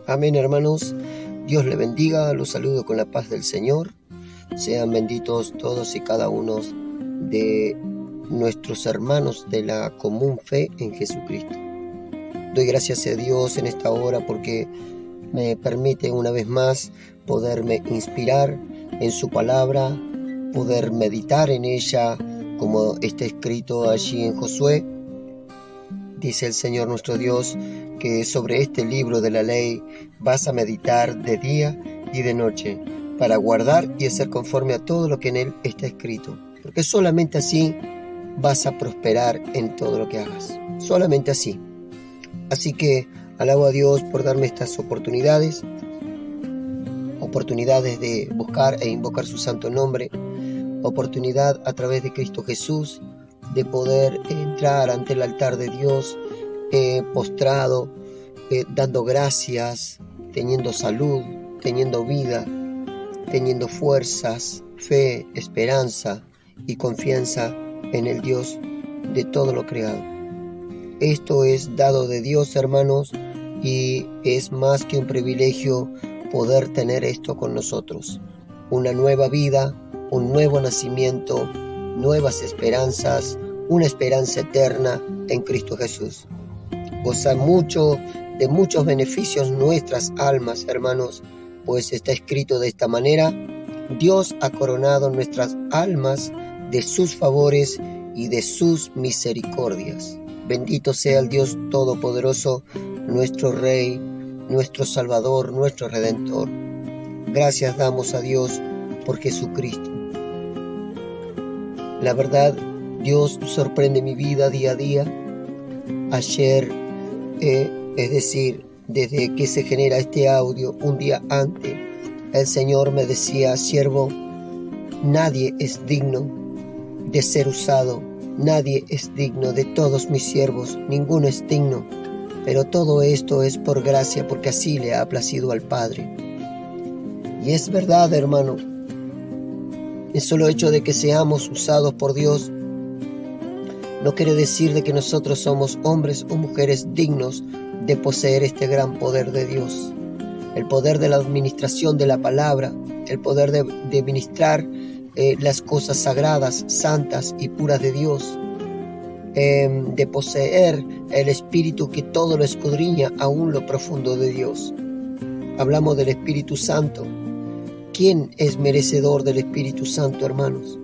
Amén, hermanos. Dios le bendiga. Los saludo con la paz del Señor. Sean benditos todos y cada uno de nuestros hermanos de la común fe en Jesucristo. Doy gracias a Dios en esta hora porque me permite una vez más poderme inspirar en su palabra, poder meditar en ella como está escrito allí en Josué. Dice el Señor nuestro Dios que sobre este libro de la ley vas a meditar de día y de noche para guardar y hacer conforme a todo lo que en él está escrito. Porque solamente así vas a prosperar en todo lo que hagas. Solamente así. Así que alabo a Dios por darme estas oportunidades de buscar e invocar su santo nombre, oportunidad a través de Cristo Jesús de poder entrar ante el altar de Dios postrado, dando gracias, teniendo salud, teniendo vida, teniendo fuerzas, fe, esperanza y confianza en el Dios de todo lo creado. Esto es dado de Dios, hermanos, y es más que un privilegio poder tener esto con nosotros. Una nueva vida, un nuevo nacimiento, nuevas esperanzas, una esperanza eterna en Cristo Jesús. Gozar mucho de muchos beneficios nuestras almas, hermanos, pues está escrito de esta manera: Dios ha coronado nuestras almas de sus favores y de sus misericordias. Bendito sea el Dios Todopoderoso, nuestro Rey, nuestro Salvador, nuestro Redentor. Gracias damos a Dios por Jesucristo. La verdad, Dios sorprende mi vida día a día. Ayer, es decir, desde que se genera este audio, un día antes, el Señor me decía: siervo, nadie es digno de ser usado, nadie es digno de todos mis siervos, ninguno es digno, pero todo esto es por gracia, porque así le ha placido al Padre. Y es verdad, hermano, el solo hecho de que seamos usados por Dios no quiere decir de que nosotros somos hombres o mujeres dignos de poseer este gran poder de Dios. El poder de la administración de la palabra, el poder de ministrar las cosas sagradas, santas y puras de Dios, de poseer el Espíritu que todo lo escudriña, aún lo profundo de Dios. Hablamos del Espíritu Santo. ¿Quién es merecedor del Espíritu Santo, hermanos?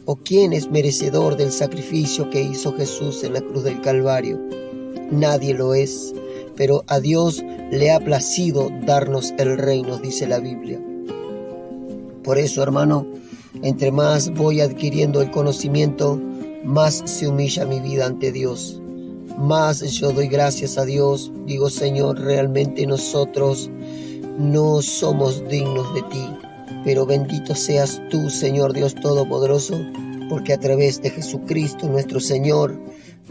¿O quién es merecedor del sacrificio que hizo Jesús en la cruz del Calvario? Nadie lo es, pero a Dios le ha placido darnos el reino, dice la Biblia. Por eso, hermano, entre más voy adquiriendo el conocimiento, más se humilla mi vida ante Dios. Más yo doy gracias a Dios. Digo: Señor, realmente nosotros no somos dignos de ti, pero bendito seas tú, Señor Dios Todopoderoso, porque a través de Jesucristo nuestro Señor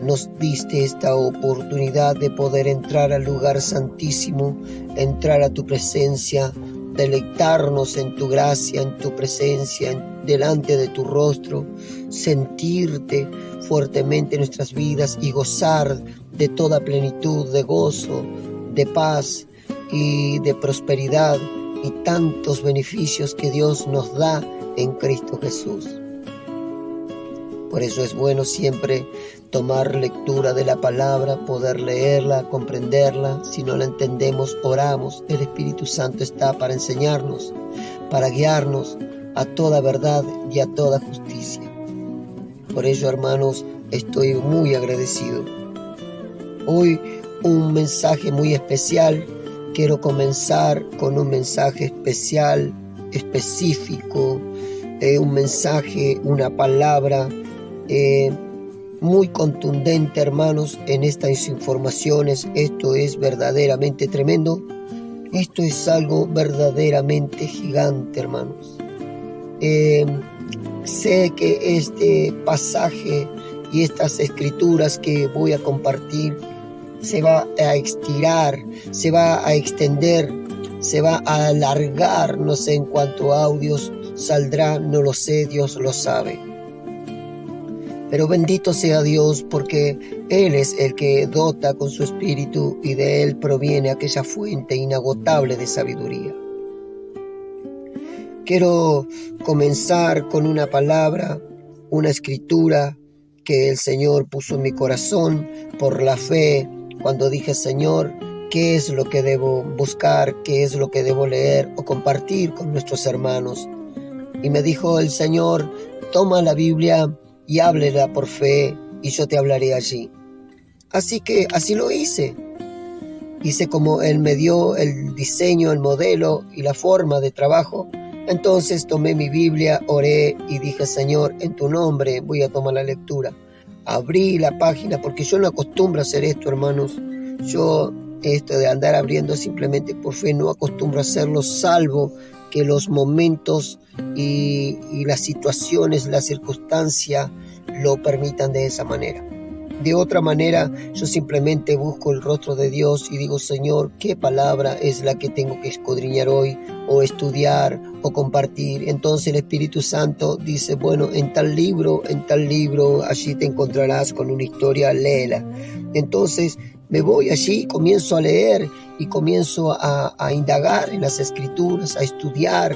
nos diste esta oportunidad de poder entrar al lugar santísimo, entrar a tu presencia, deleitarnos en tu gracia, en tu presencia, delante de tu rostro, sentirte fuertemente en nuestras vidas y gozar de toda plenitud, de gozo, de paz y de prosperidad y tantos beneficios que Dios nos da en Cristo Jesús. Por eso es bueno siempre tomar lectura de la palabra, poder leerla, comprenderla. Si no la entendemos, oramos. El Espíritu Santo está para enseñarnos, para guiarnos a toda verdad y a toda justicia. Por ello, hermanos, estoy muy agradecido. Hoy un mensaje muy especial. Quiero comenzar con un mensaje especial, específico, un mensaje, una palabra muy contundente, hermanos, en estas informaciones. Esto es verdaderamente tremendo. Esto es algo verdaderamente gigante, hermanos. Sé que este pasaje y estas escrituras que voy a compartir se va a estirar, se va a extender, se va a alargar. No sé en cuántos audios saldrá, no lo sé, Dios lo sabe. Pero bendito sea Dios, porque Él es el que dota con su espíritu y de Él proviene aquella fuente inagotable de sabiduría. Quiero comenzar con una palabra, una escritura que el Señor puso en mi corazón por la fe, cuando dije: Señor, ¿qué es lo que debo buscar? ¿Qué es lo que debo leer o compartir con nuestros hermanos? Y me dijo el Señor: toma la Biblia y háblela por fe, y yo te hablaré allí. Así que así lo hice. Hice como Él me dio el diseño, el modelo y la forma de trabajo. Entonces tomé mi Biblia, oré y dije: Señor, en tu nombre voy a tomar la lectura. Abrí la página, porque yo no acostumbro a hacer esto, hermanos. Yo esto de andar abriendo simplemente por fe no acostumbro a hacerlo, salvo que los momentos y las situaciones, la circunstancia lo permitan de esa manera. De otra manera, yo simplemente busco el rostro de Dios y digo: Señor, ¿qué palabra es la que tengo que escudriñar hoy, o estudiar, o compartir? Entonces el Espíritu Santo dice: bueno, en tal libro, allí te encontrarás con una historia, léela. Entonces me voy allí, comienzo a leer y comienzo a indagar en las Escrituras, a estudiar,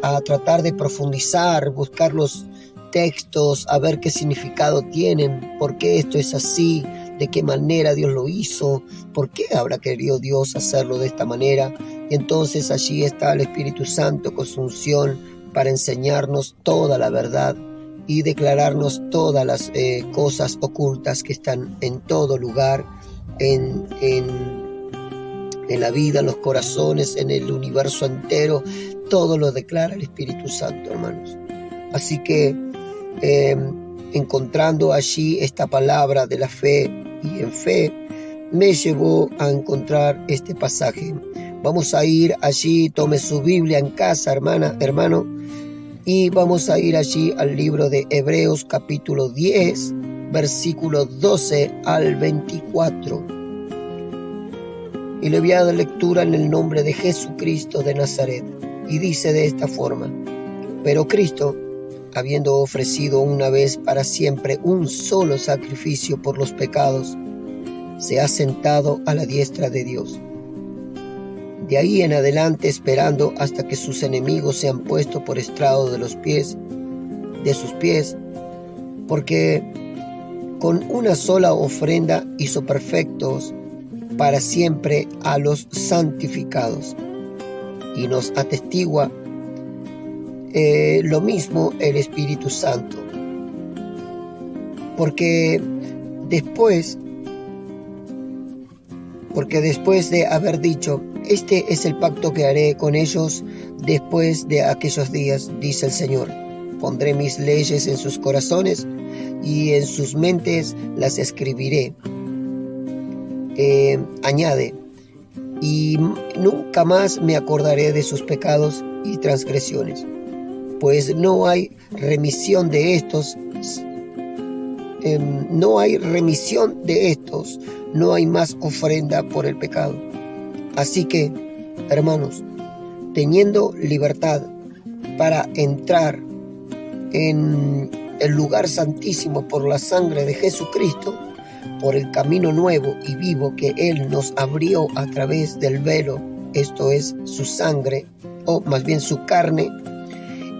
a tratar de profundizar, buscar los textos, a ver qué significado tienen, por qué esto es así, de qué manera Dios lo hizo, por qué habrá querido Dios hacerlo de esta manera. Y entonces allí está el Espíritu Santo con su unción para enseñarnos toda la verdad y declararnos todas las cosas ocultas que están en todo lugar, en la vida, en los corazones, en el universo entero. Todo lo declara el Espíritu Santo, hermanos. Así que encontrando allí esta palabra de la fe y en fe, me llevó a encontrar este pasaje. Vamos a ir allí, tome su Biblia en casa, hermano, y vamos a ir allí al libro de Hebreos capítulo 10, versículos 12 al 24. Y le voy a dar lectura en el nombre de Jesucristo de Nazaret. Y dice de esta forma: pero Cristo, habiendo ofrecido una vez para siempre un solo sacrificio por los pecados, se ha sentado a la diestra de Dios. De ahí en adelante, esperando hasta que sus enemigos sean puestos por estrado de sus pies, porque con una sola ofrenda hizo perfectos para siempre a los santificados. Y nos atestigua lo mismo el Espíritu Santo, porque después de haber dicho: este es el pacto que haré con ellos después de aquellos días, dice el Señor, pondré mis leyes en sus corazones y en sus mentes las escribiré. Añade: y nunca más me acordaré de sus pecados y transgresiones, pues no hay remisión de estos, no hay más ofrenda por el pecado. Así que, hermanos, teniendo libertad para entrar en el lugar santísimo por la sangre de Jesucristo, por el camino nuevo y vivo que Él nos abrió a través del velo, esto es su sangre, o más bien su carne,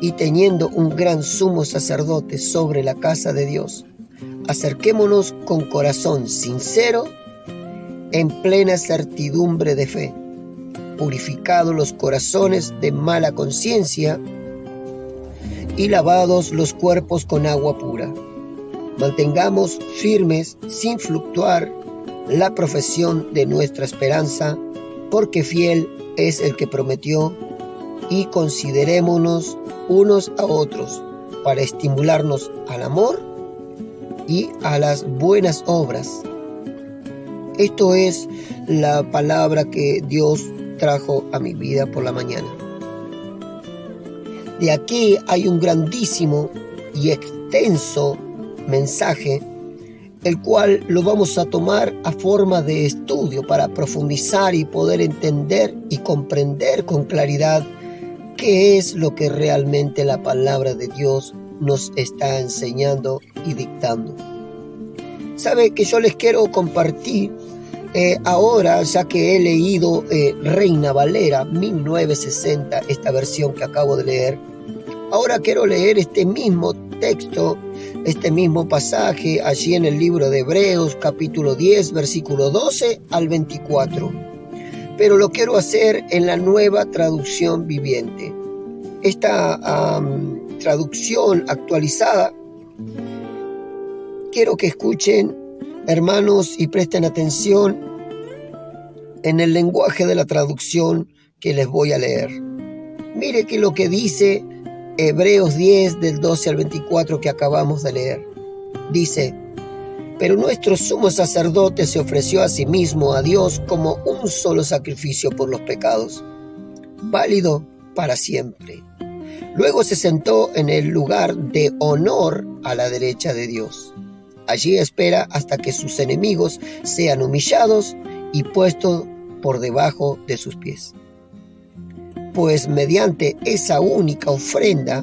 y teniendo un gran sumo sacerdote sobre la casa de Dios, acerquémonos con corazón sincero, en plena certidumbre de fe, purificados los corazones de mala conciencia y lavados los cuerpos con agua pura. Mantengamos firmes, sin fluctuar, la profesión de nuestra esperanza, porque fiel es el que prometió, y considerémonos unos a otros para estimularnos al amor y a las buenas obras. Esto es la palabra que Dios trajo a mi vida por la mañana. De aquí hay un grandísimo y extenso mensaje, el cual lo vamos a tomar a forma de estudio para profundizar y poder entender y comprender con claridad qué es lo que realmente la palabra de Dios nos está enseñando y dictando. Sabe que yo les quiero compartir ahora, ya que he leído Reina Valera 1960, esta versión que acabo de leer. Ahora quiero leer este mismo texto, este mismo pasaje allí en el libro de Hebreos, capítulo 10, versículo 12 al 24. Pero lo quiero hacer en la Nueva Traducción Viviente. Esta traducción actualizada, quiero que escuchen, hermanos, y presten atención en el lenguaje de la traducción que les voy a leer. Mire que lo que dice Hebreos 10 del 12 al 24 que acabamos de leer. Dice: pero nuestro sumo sacerdote se ofreció a sí mismo a Dios como un solo sacrificio por los pecados, válido para siempre. Luego se sentó en el lugar de honor a la derecha de Dios. Allí espera hasta que sus enemigos sean humillados y puestos por debajo de sus pies. Pues mediante esa única ofrenda,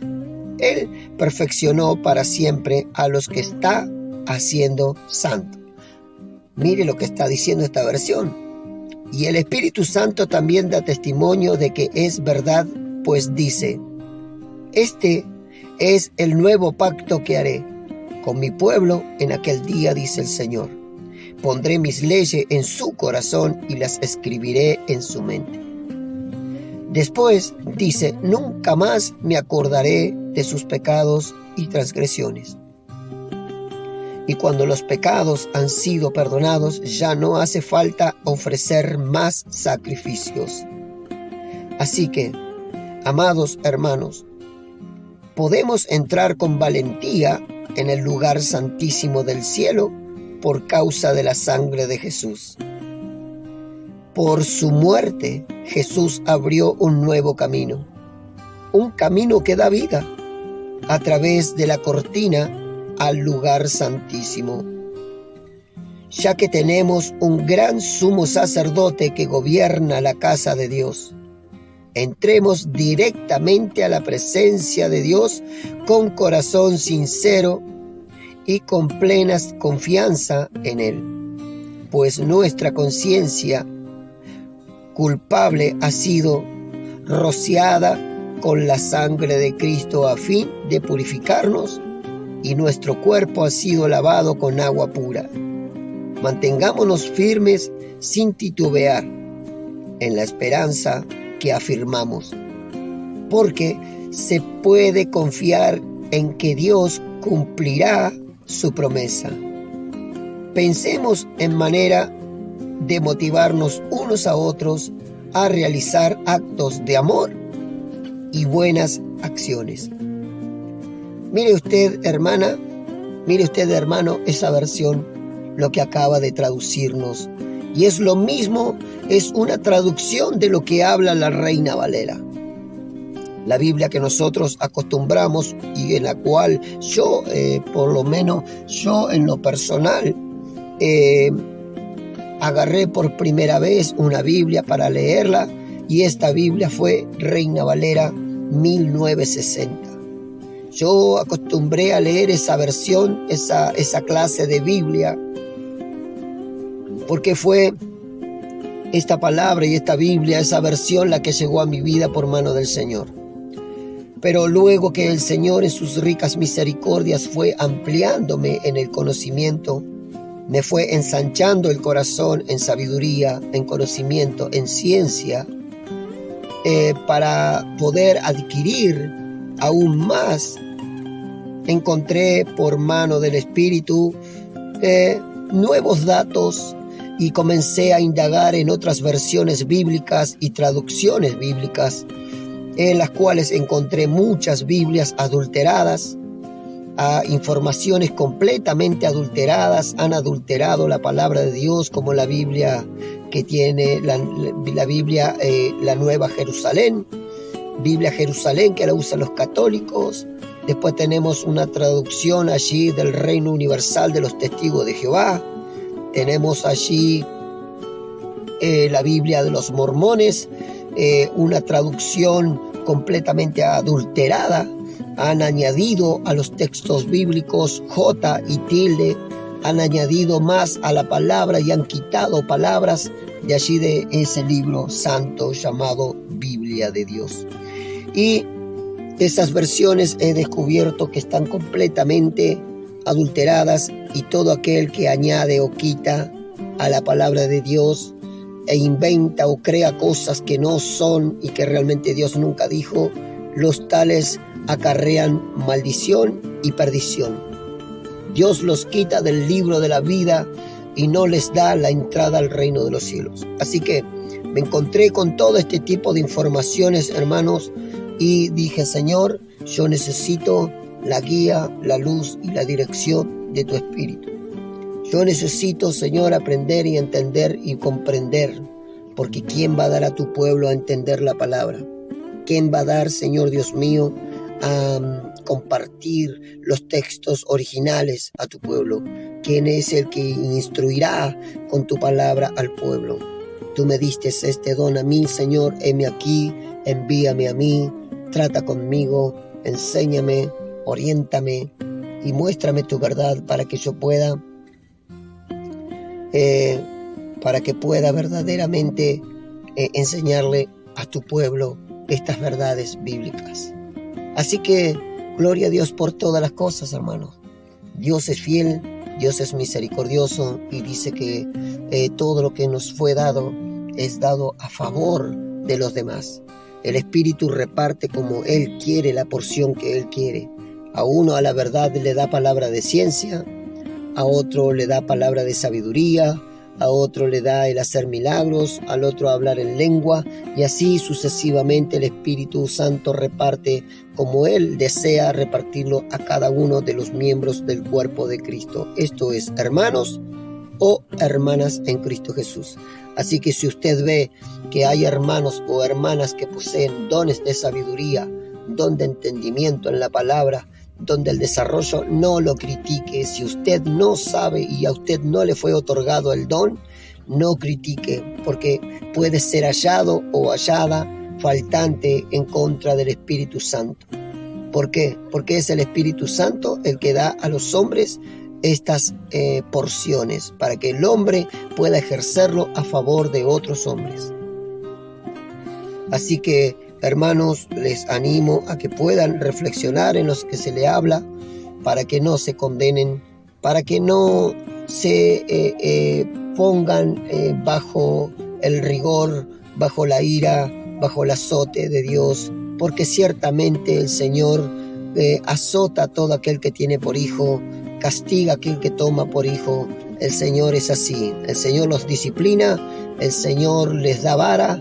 Él perfeccionó para siempre a los que está haciendo santo. Mire lo que está diciendo esta versión. Y el Espíritu Santo también da testimonio de que es verdad, pues dice: este es el nuevo pacto que haré con mi pueblo en aquel día, dice el Señor. Pondré mis leyes en su corazón y las escribiré en su mente. Después dice: nunca más me acordaré de sus pecados y transgresiones. Y cuando los pecados han sido perdonados, ya no hace falta ofrecer más sacrificios. Así que, amados hermanos, podemos entrar con valentía en el lugar santísimo del cielo por causa de la sangre de Jesús. Por su muerte, Jesús abrió un nuevo camino, un camino que da vida a través de la cortina al lugar santísimo. Ya que tenemos un gran sumo sacerdote que gobierna la casa de Dios, entremos directamente a la presencia de Dios con corazón sincero y con plena confianza en Él, pues nuestra conciencia culpable ha sido rociada con la sangre de Cristo a fin de purificarnos, y nuestro cuerpo ha sido lavado con agua pura. Mantengámonos firmes sin titubear en la esperanza que afirmamos, porque se puede confiar en que Dios cumplirá su promesa. Pensemos en manera de motivarnos unos a otros a realizar actos de amor y buenas acciones. Mire usted, hermana, mire usted, hermano, esa versión, lo que acaba de traducirnos. Y es lo mismo, es una traducción de lo que habla la Reina Valera. La Biblia que nosotros acostumbramos y en la cual yo, por lo menos yo en lo personal, agarré por primera vez una Biblia para leerla, y esta Biblia fue Reina Valera 1960. Yo acostumbré a leer esa versión, esa clase de Biblia, porque fue esta palabra y esta Biblia, esa versión, la que llegó a mi vida por mano del Señor. Pero luego que el Señor en sus ricas misericordias fue ampliándome en el conocimiento, me fue ensanchando el corazón en sabiduría, en conocimiento, en ciencia, para poder adquirir aún más, encontré por mano del Espíritu nuevos datos y comencé a indagar en otras versiones bíblicas y traducciones bíblicas, en las cuales encontré muchas Biblias adulteradas, informaciones completamente adulteradas. Han adulterado la palabra de Dios, como la Biblia que tiene la Biblia, la Nueva Jerusalén, Biblia Jerusalén, que la usan los católicos. Después tenemos una traducción allí del Reino Universal de los Testigos de Jehová. Tenemos allí la Biblia de los Mormones, una traducción completamente adulterada. han añadido a los textos bíblicos J y tilde, han añadido más a la palabra y han quitado palabras de allí de ese libro santo llamado Biblia de Dios. Y esas versiones he descubierto que están completamente adulteradas, y todo aquel que añade o quita a la palabra de Dios e inventa o crea cosas que no son y que realmente Dios nunca dijo, los tales acarrean maldición y perdición. Dios los quita del libro de la vida y no les da la entrada al reino de los cielos. Así que me encontré con todo este tipo de informaciones, hermanos, y dije: Señor, yo necesito la guía, la luz y la dirección de tu Espíritu. Yo necesito, Señor, aprender y entender y comprender, porque ¿quién va a dar a tu pueblo a entender la palabra? ¿Quién va a dar, Señor Dios mío, a compartir los textos originales a tu pueblo? ¿Quién es el que instruirá con tu palabra al pueblo? Tú me diste este don a mí, Señor, heme aquí, envíame a mí, trata conmigo, enséñame, oriéntame y muéstrame tu verdad para que yo pueda verdaderamente enseñarle a tu pueblo estas verdades bíblicas. Así que gloria a Dios por todas las cosas, hermanos. Dios es fiel, Dios es misericordioso y dice que todo lo que nos fue dado es dado a favor de los demás. El Espíritu reparte como Él quiere la porción que Él quiere. A uno a la verdad le da palabra de ciencia, a otro le da palabra de sabiduría, a otro le da el hacer milagros, al otro hablar en lengua, y así sucesivamente el Espíritu Santo reparte como Él desea repartirlo a cada uno de los miembros del cuerpo de Cristo. Esto es, hermanos o hermanas en Cristo Jesús. Así que si usted ve que hay hermanos o hermanas que poseen dones de sabiduría, don de entendimiento en la palabra, don del desarrollo, no lo critique. Si usted no sabe y a usted no le fue otorgado el don, no critique, porque puede ser hallado o hallada faltante en contra del Espíritu Santo. ¿Por qué? Porque es el Espíritu Santo el que da a los hombres estas porciones para que el hombre pueda ejercerlo a favor de otros hombres. Así que, hermanos, les animo a que puedan reflexionar en los que se le habla para que no se condenen, para que no se pongan bajo el rigor, bajo la ira, bajo el azote de Dios, porque ciertamente el Señor azota a todo aquel que tiene por hijo, castiga a aquel que toma por hijo. El Señor es así, el Señor los disciplina, el Señor les da vara,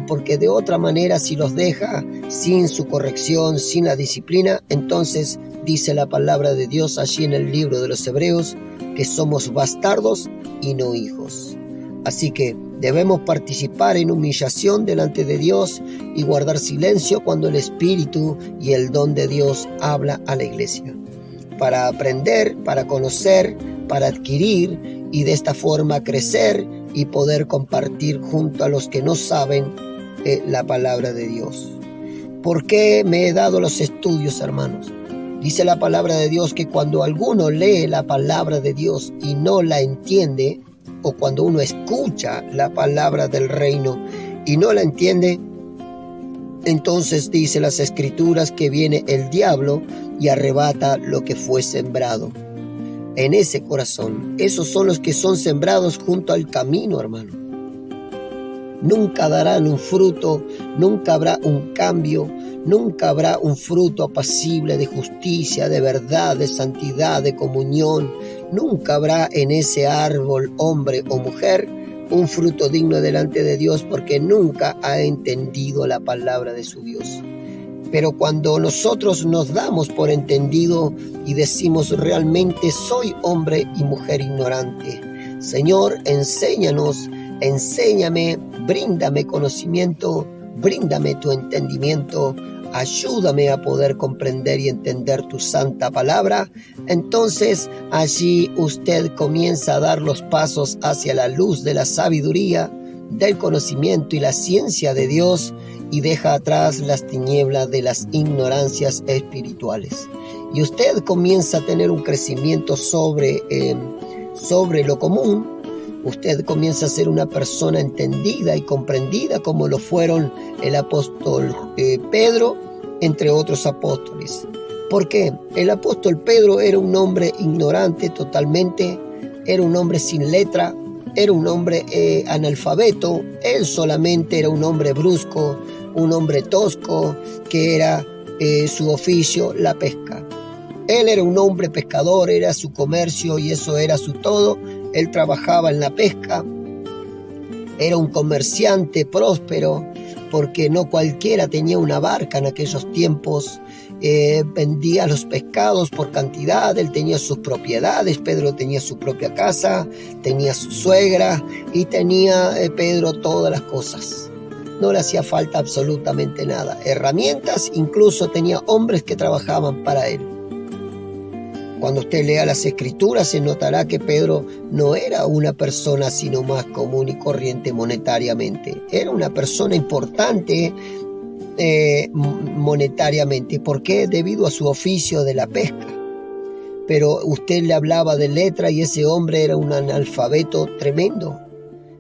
porque de otra manera, si los deja sin su corrección, sin la disciplina, entonces dice la palabra de Dios allí en el libro de los Hebreos que somos bastardos y no hijos. Así que debemos participar en humillación delante de Dios y guardar silencio cuando el Espíritu y el don de Dios habla a la iglesia, para aprender, para conocer, para adquirir y de esta forma crecer y poder compartir junto a los que no saben la palabra de Dios. ¿Por qué me he dado los estudios, hermanos? Dice la palabra de Dios que cuando alguno lee la palabra de Dios y no la entiende, o cuando uno escucha la palabra del reino y no la entiende, entonces dice las Escrituras que viene el diablo y arrebata lo que fue sembrado en ese corazón. Esos son los que son sembrados junto al camino, hermano. Nunca darán un fruto, nunca habrá un cambio, nunca habrá un fruto apacible de justicia, de verdad, de santidad, de comunión. Nunca habrá en ese árbol, hombre o mujer, un fruto digno delante de Dios, porque nunca ha entendido la palabra de su Dios. Pero cuando nosotros nos damos por entendido y decimos realmente soy hombre y mujer ignorante, Señor, enséñanos, enséñame, bríndame conocimiento, bríndame tu entendimiento, ayúdame a poder comprender y entender tu santa palabra. Entonces allí usted comienza a dar los pasos hacia la luz de la sabiduría, del conocimiento y la ciencia de Dios, y deja atrás las tinieblas de las ignorancias espirituales. Y usted comienza a tener un crecimiento sobre lo común. Usted comienza a ser una persona entendida y comprendida, como lo fueron el apóstol Pedro, entre otros apóstoles. ¿Por qué? El apóstol Pedro era un hombre ignorante totalmente, era un hombre sin letra, era un hombre analfabeto. Él solamente era un hombre brusco, un hombre tosco, que era su oficio la pesca. Él era un hombre pescador, era su comercio y eso era su todo. Él trabajaba en la pesca, era un comerciante próspero, porque no cualquiera tenía una barca en aquellos tiempos. Vendía los pescados por cantidad, él tenía sus propiedades, Pedro tenía su propia casa, tenía su suegra y tenía Pedro todas las cosas. No le hacía falta absolutamente nada, herramientas, incluso tenía hombres que trabajaban para él. Cuando usted lea las Escrituras se notará que Pedro no era una persona sino más común y corriente monetariamente. Era una persona importante monetariamente. ¿Por qué? Debido a su oficio de la pesca. Pero usted le hablaba de letra y ese hombre era un analfabeto tremendo.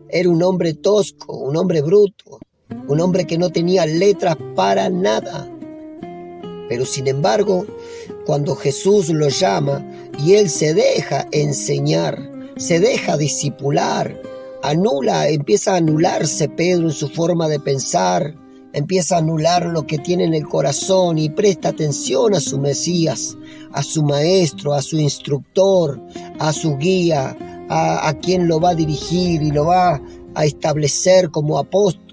Era un hombre tosco, un hombre bruto, un hombre que no tenía letras para nada. Pero sin embargo, cuando Jesús lo llama y él se deja enseñar, se deja discipular, empieza a anularse Pedro en su forma de pensar, empieza a anular lo que tiene en el corazón y presta atención a su Mesías, a su maestro, a su instructor, a su guía, a quien lo va a dirigir y lo va a establecer como apóstol.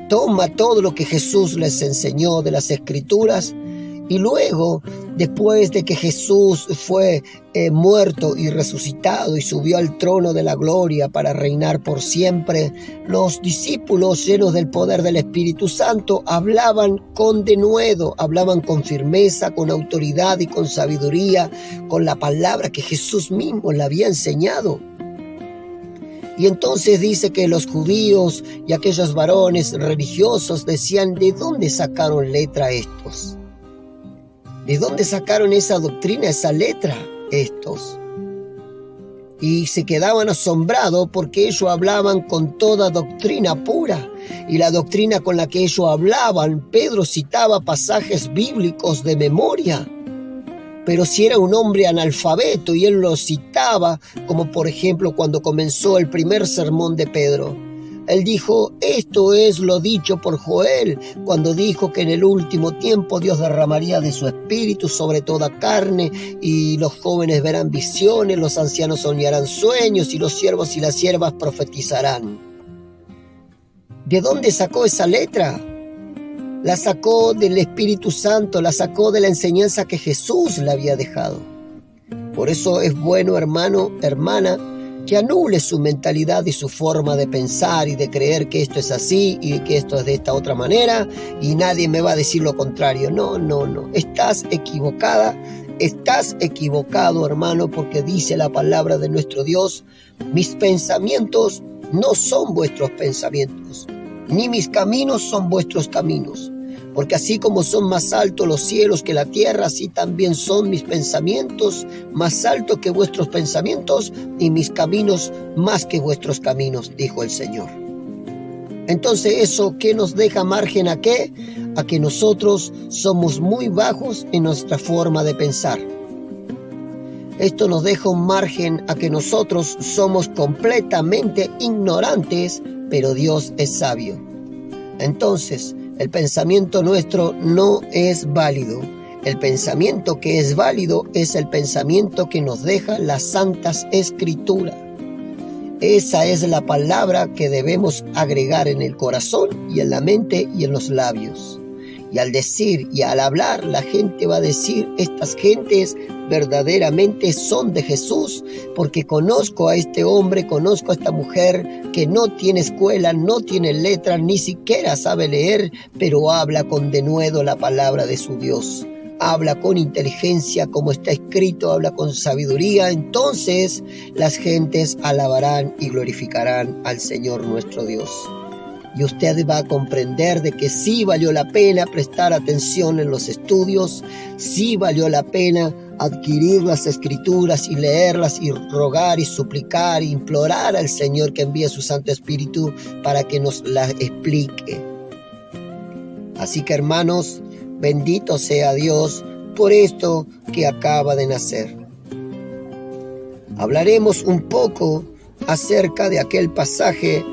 Toma todo lo que Jesús les enseñó de las Escrituras y luego, después de que Jesús fue muerto y resucitado y subió al trono de la gloria para reinar por siempre, los discípulos llenos del poder del Espíritu Santo hablaban con denuedo, hablaban con firmeza, con autoridad y con sabiduría, con la palabra que Jesús mismo le había enseñado. Y entonces dice que los judíos y aquellos varones religiosos decían: ¿de dónde sacaron letra estos? ¿De dónde sacaron esa doctrina, esa letra estos? Y se quedaban asombrados porque ellos hablaban con toda doctrina pura. Y la doctrina con la que ellos hablaban, Pedro citaba pasajes bíblicos de memoria. Pero si era un hombre analfabeto y él lo citaba, como por ejemplo cuando comenzó el primer sermón de Pedro, él dijo: esto es lo dicho por Joel, cuando dijo que en el último tiempo Dios derramaría de su espíritu sobre toda carne, y los jóvenes verán visiones, los ancianos soñarán sueños, y los siervos y las siervas profetizarán. ¿De dónde sacó esa letra? La sacó del Espíritu Santo, la sacó de la enseñanza que Jesús le había dejado. Por eso es bueno, hermano, hermana, que anule su mentalidad y su forma de pensar y de creer que esto es así y que esto es de esta otra manera y nadie me va a decir lo contrario. No. Estás equivocada, estás equivocado, hermano, porque dice la palabra de nuestro Dios: mis pensamientos no son vuestros pensamientos, ni mis caminos son vuestros caminos. Porque así como son más altos los cielos que la tierra, así también son mis pensamientos más altos que vuestros pensamientos y mis caminos más que vuestros caminos, dijo el Señor. Entonces, ¿eso qué nos deja margen a qué? A que nosotros somos muy bajos en nuestra forma de pensar. Esto nos deja un margen a que nosotros somos completamente ignorantes, pero Dios es sabio. Entonces, el pensamiento nuestro no es válido. El pensamiento que es válido es el pensamiento que nos deja las santas escrituras. Esa es la palabra que debemos agregar en el corazón y en la mente y en los labios. Y al decir y al hablar, la gente va a decir: estas gentes verdaderamente son de Jesús, porque conozco a este hombre, conozco a esta mujer que no tiene escuela, no tiene letra, ni siquiera sabe leer, pero habla con denuedo la palabra de su Dios. Habla con inteligencia, como está escrito, habla con sabiduría. Entonces las gentes alabarán y glorificarán al Señor nuestro Dios. y usted va a comprender de que sí valió la pena prestar atención en los estudios, sí valió la pena adquirir las escrituras y leerlas y rogar y suplicar e implorar al Señor que envíe su Santo Espíritu para que nos las explique. Así que, hermanos, bendito sea Dios por esto que acaba de nacer. Hablaremos un poco acerca de aquel pasaje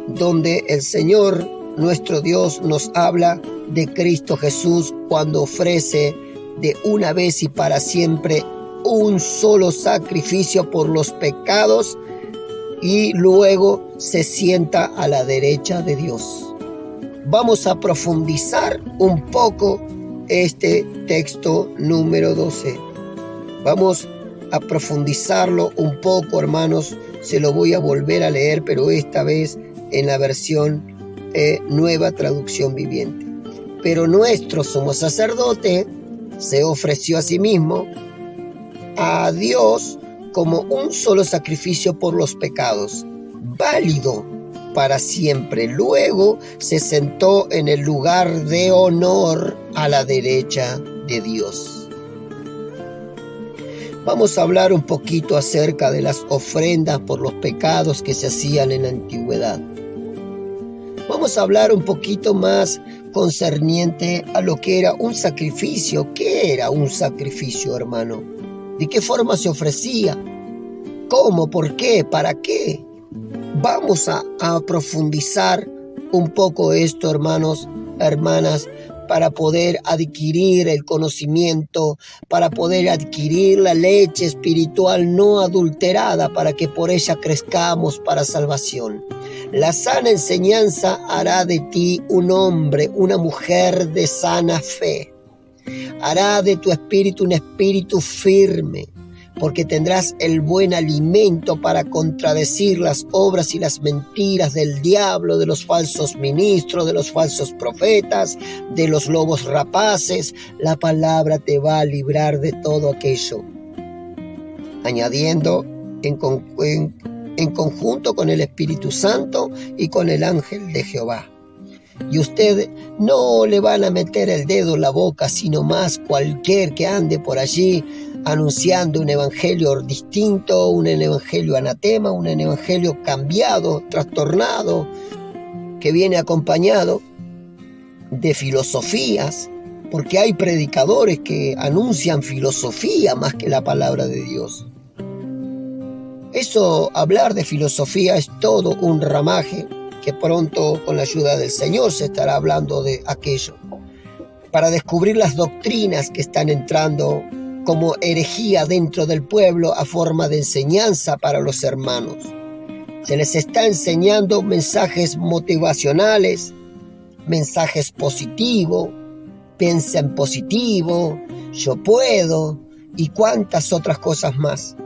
donde el Señor, nuestro Dios, nos habla de Cristo Jesús cuando ofrece de una vez y para siempre un solo sacrificio por los pecados y luego se sienta a la derecha de Dios. Vamos a profundizar un poco este texto número 12. Vamos a profundizarlo un poco, hermanos. Se lo voy a volver a leer, pero esta vez en la versión Nueva Traducción Viviente. Pero nuestro sumo sacerdote se ofreció a sí mismo a Dios como un solo sacrificio por los pecados, válido para siempre. Luego se sentó en el lugar de honor a la derecha de Dios. Vamos a hablar un poquito acerca de las ofrendas por los pecados que se hacían en la antigüedad. Vamos a hablar un poquito más concerniente a lo que era un sacrificio. ¿Qué era un sacrificio, hermano? ¿De qué forma se ofrecía? ¿Cómo? ¿Por qué? ¿Para qué? Vamos a profundizar un poco esto, hermanos, hermanas, para poder adquirir el conocimiento, para poder adquirir la leche espiritual no adulterada, para que por ella crezcamos para salvación. La sana enseñanza hará de ti un hombre, una mujer de sana fe. Hará de tu espíritu un espíritu firme, porque tendrás el buen alimento para contradecir las obras y las mentiras del diablo, de los falsos ministros, de los falsos profetas, de los lobos rapaces. La palabra te va a librar de todo aquello. Añadiendo en conjunto con el Espíritu Santo y con el ángel de Jehová. Y usted no le van a meter el dedo en la boca, sino más cualquier que ande por allí anunciando un evangelio distinto, un evangelio anatema, un evangelio cambiado, trastornado, que viene acompañado de filosofías, porque hay predicadores que anuncian filosofía más que la palabra de Dios. Eso, hablar de filosofía, es todo un ramaje que pronto, con la ayuda del Señor, se estará hablando de aquello, para descubrir las doctrinas que están entrando como herejía dentro del pueblo a forma de enseñanza para los hermanos. Se les está enseñando mensajes motivacionales, mensajes positivos, piensen positivo, yo puedo y cuántas otras cosas más.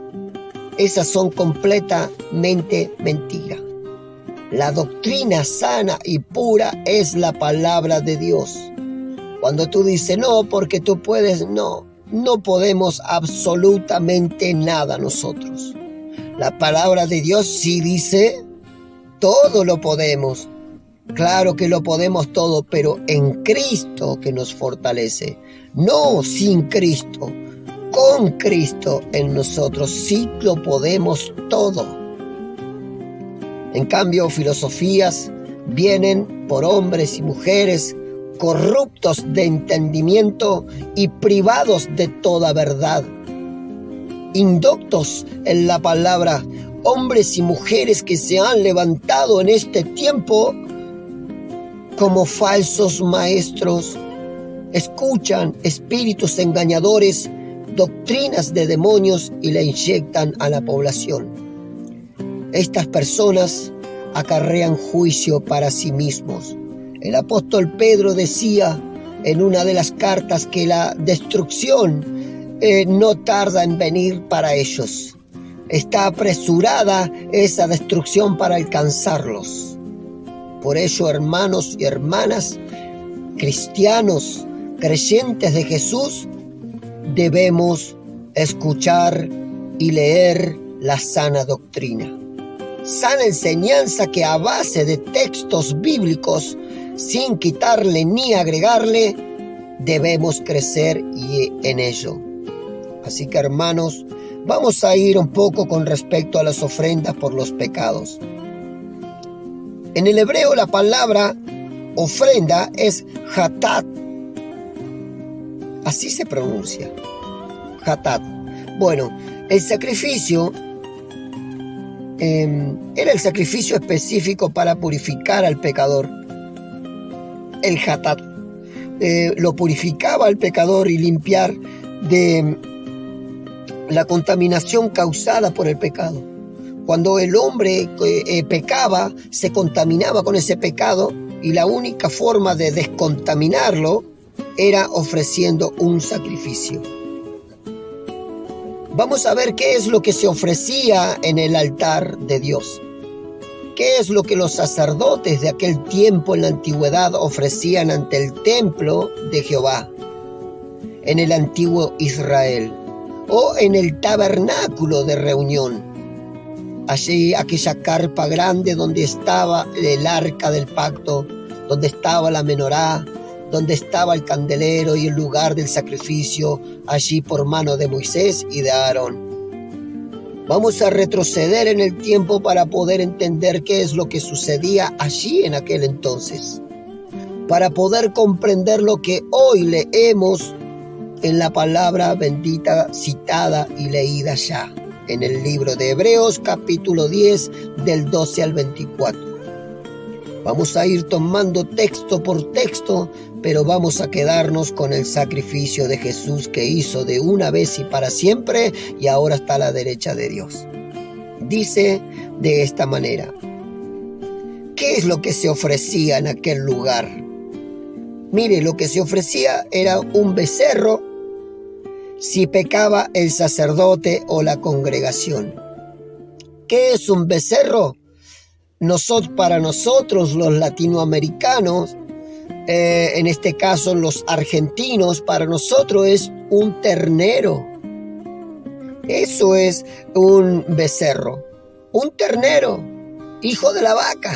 Esas son completamente mentiras. La doctrina sana y pura es la palabra de Dios. Cuando tú dices no, porque tú puedes, no podemos absolutamente nada nosotros. La palabra de Dios sí dice, todo lo podemos. Claro que lo podemos todo, pero en Cristo que nos fortalece. No sin Cristo, con Cristo en nosotros sí lo podemos todo. En cambio, filosofías vienen por hombres y mujeres corruptos de entendimiento y privados de toda verdad, indoctos en la palabra, hombres y mujeres que se han levantado en este tiempo como falsos maestros, escuchan espíritus engañadores, doctrinas de demonios y le inyectan a la población. Estas personas acarrean juicio para sí mismos. El apóstol Pedro decía en una de las cartas que la destrucción no tarda en venir para ellos. Está apresurada esa destrucción para alcanzarlos. Por ello, hermanos y hermanas, cristianos, creyentes de Jesús, debemos escuchar y leer la sana doctrina. sana enseñanza que a base de textos bíblicos, sin quitarle ni agregarle, debemos crecer en ello. Así que, hermanos, vamos a ir un poco con respecto a las ofrendas por los pecados. En el hebreo la palabra ofrenda es hatat. Así se pronuncia, hatat. Bueno, el sacrificio era el sacrificio específico para purificar al pecador. El hatat lo purificaba al pecador y limpiar de la contaminación causada por el pecado. Cuando el hombre pecaba, se contaminaba con ese pecado, y la única forma de descontaminarlo era ofreciendo un sacrificio. Vamos a ver qué es lo que se ofrecía en el altar de Dios. ¿Qué es lo que los sacerdotes de aquel tiempo en la antigüedad ofrecían ante el templo de Jehová, en el antiguo Israel, o en el tabernáculo de reunión? Allí, aquella carpa grande donde estaba el arca del pacto, donde estaba la menorá, donde estaba el candelero y el lugar del sacrificio, allí por mano de Moisés y de Aarón. Vamos a retroceder en el tiempo para poder entender qué es lo que sucedía allí en aquel entonces, para poder comprender lo que hoy leemos en la palabra bendita citada y leída ya en el libro de Hebreos capítulo 10 del 12 al 24. Vamos a ir tomando texto por texto, pero vamos a quedarnos con el sacrificio de Jesús que hizo de una vez y para siempre, y ahora está a la derecha de Dios. Dice de esta manera: ¿qué es lo que se ofrecía en aquel lugar? Mire, lo que se ofrecía era un becerro si pecaba el sacerdote o la congregación. ¿Qué es un becerro? Para nosotros los latinoamericanos, en este caso los argentinos, para nosotros es un ternero. Eso es un becerro, un ternero, hijo de la vaca.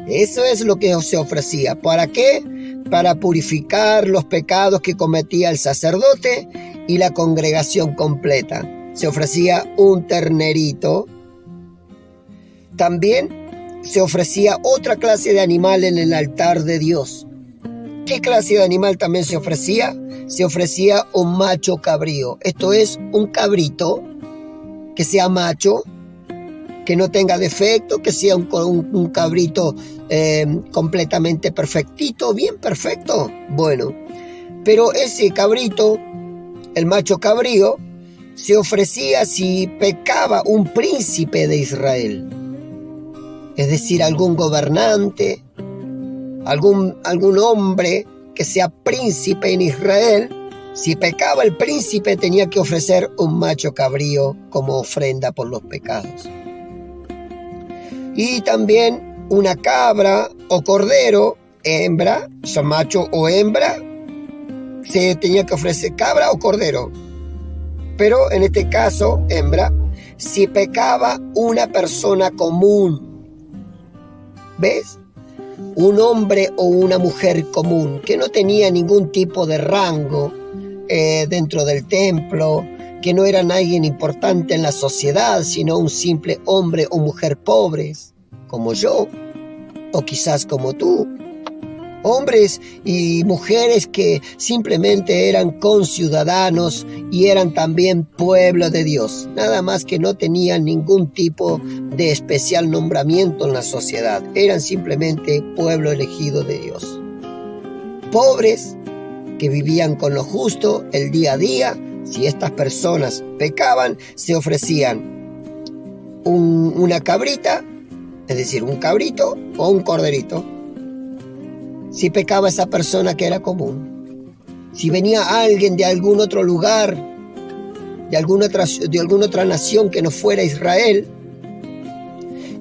Eso es lo que se ofrecía. ¿Para qué? Para purificar los pecados que cometía el sacerdote y la congregación completa. Se ofrecía un ternerito. También se ofrecía otra clase de animal en el altar de Dios. ¿Qué clase de animal también se ofrecía? Se ofrecía un macho cabrío. Esto es un cabrito que sea macho, que no tenga defecto, que sea un cabrito completamente perfectito, bien perfecto. Bueno, pero ese cabrito, el macho cabrío, se ofrecía si pecaba un príncipe de Israel. Es decir, algún gobernante, algún hombre que sea príncipe en Israel. Si pecaba el príncipe, tenía que ofrecer un macho cabrío como ofrenda por los pecados. Y también una cabra o cordero, hembra, o macho o hembra, se tenía que ofrecer cabra o cordero. Pero en este caso, hembra, si pecaba una persona común. ¿Ves? Un hombre o una mujer común que no tenía ningún tipo de rango dentro del templo, que no era alguien importante en la sociedad, sino un simple hombre o mujer pobres, como yo, o quizás como tú. Hombres y mujeres que simplemente eran conciudadanos y eran también pueblo de Dios, nada más que no tenían ningún tipo de especial nombramiento en la sociedad, eran simplemente pueblo elegido de Dios. Pobres que vivían con lo justo el día a día. Si estas personas pecaban, se ofrecían una cabrita, es decir, un cabrito o un corderito. Si pecaba esa persona que era común. Si venía alguien de algún otro lugar, de alguna otra nación que no fuera Israel,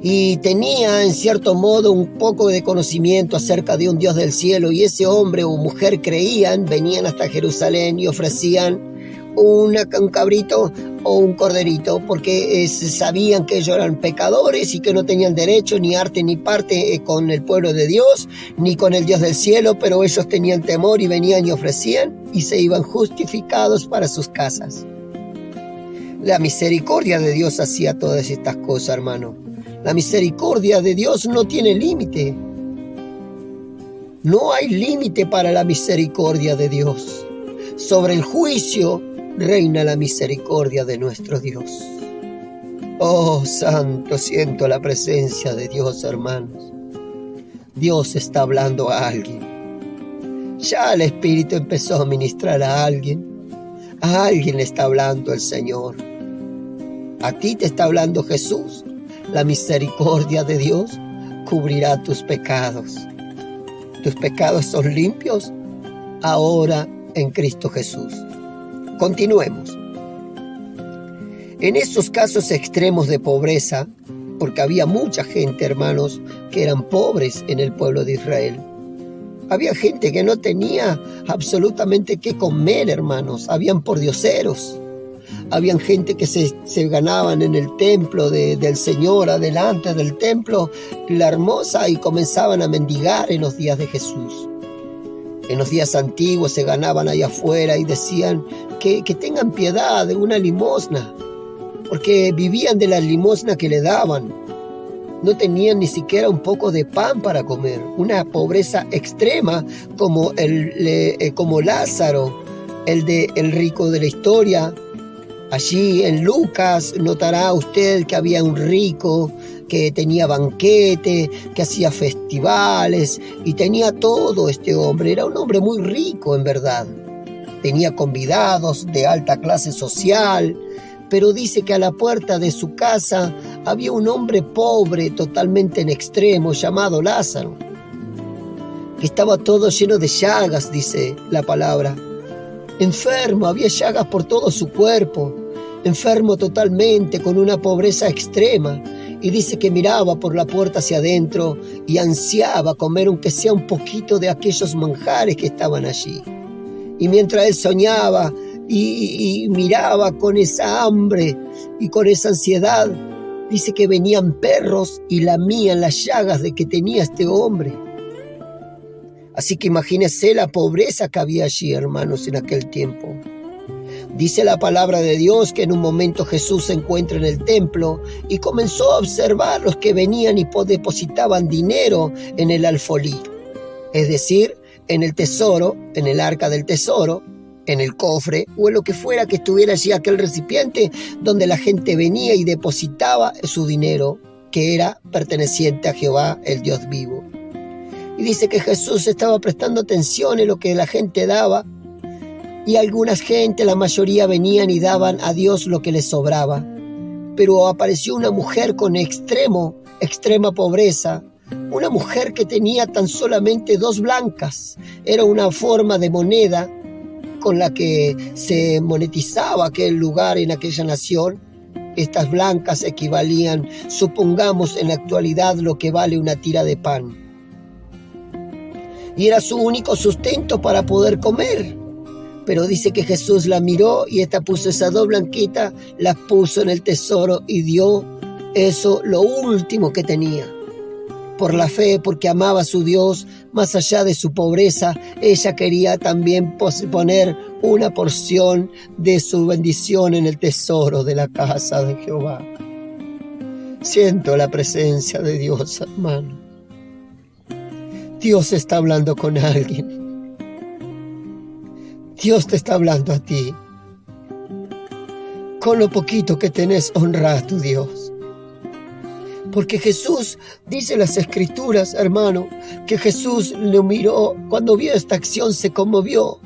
y tenía en cierto modo un poco de conocimiento acerca de un Dios del cielo, y ese hombre o mujer creían, venían hasta Jerusalén y ofrecían un cabrito o un corderito, porque sabían que ellos eran pecadores y que no tenían derecho ni arte ni parte con el pueblo de Dios, ni con el Dios del cielo, pero ellos tenían temor y venían y ofrecían y se iban justificados para sus casas. La misericordia de Dios hacía todas estas cosas, hermano. La misericordia de Dios no tiene límite. No hay límite para la misericordia de Dios. Sobre el juicio reina la misericordia de nuestro Dios. Oh, santo, siento la presencia de Dios, hermanos. Dios está hablando a alguien. Ya el Espíritu empezó a ministrar a alguien. A alguien le está hablando el Señor. A ti te está hablando Jesús. La misericordia de Dios cubrirá tus pecados. Tus pecados son limpios ahora en Cristo Jesús. Continuemos. En estos casos extremos de pobreza, porque había mucha gente, hermanos, que eran pobres en el pueblo de Israel. Había gente que no tenía absolutamente qué comer, hermanos. Habían pordioseros. Habían gente que se ganaban en el templo del Señor, adelante del templo, la hermosa, y comenzaban a mendigar en los días de Jesús. En los días antiguos se ganaban allá afuera y decían que tengan piedad de una limosna, porque vivían de la limosna que le daban. No tenían ni siquiera un poco de pan para comer. Una pobreza extrema como Lázaro, el rico de la historia. Allí en Lucas notará usted que había un rico que tenía banquete, que hacía festivales y tenía todo este hombre. Era un hombre muy rico en verdad. Tenía convidados de alta clase social, pero dice que a la puerta de su casa había un hombre pobre totalmente en extremo llamado Lázaro, que estaba todo lleno de llagas, dice la palabra. Enfermo, había llagas por todo su cuerpo, enfermo totalmente, con una pobreza extrema, y dice que miraba por la puerta hacia adentro y ansiaba comer aunque sea un poquito de aquellos manjares que estaban allí. Y mientras él soñaba y miraba con esa hambre y con esa ansiedad, dice que venían perros y lamían las llagas de que tenía este hombre. Así que imagínense la pobreza que había allí, hermanos, en aquel tiempo. Dice la palabra de Dios que en un momento Jesús se encuentra en el templo y comenzó a observar los que venían y depositaban dinero en el alfolí, es decir, en el tesoro, en el arca del tesoro, en el cofre o en lo que fuera que estuviera allí aquel recipiente donde la gente venía y depositaba su dinero, que era perteneciente a Jehová, el Dios vivo. Y dice que Jesús estaba prestando atención en lo que la gente daba, y algunas gente, la mayoría, venían y daban a Dios lo que les sobraba. Pero apareció una mujer con extrema pobreza, una mujer que tenía tan solamente 2 blancas. Era una forma de moneda con la que se monetizaba aquel lugar en aquella nación. Estas blancas equivalían, supongamos en la actualidad, lo que vale una tira de pan. Y era su único sustento para poder comer. Pero dice que Jesús la miró y esta puso esas 2 blanquitas, las puso en el tesoro y dio eso, lo último que tenía. Por la fe, porque amaba a su Dios, más allá de su pobreza, ella quería también poner una porción de su bendición en el tesoro de la casa de Jehová. Siento la presencia de Dios, hermano. Dios está hablando con alguien. Dios te está hablando a ti. Con lo poquito que tenés, honra a tu Dios. Porque Jesús, dice las Escrituras, hermano, que Jesús lo miró, cuando vio esta acción se conmovió.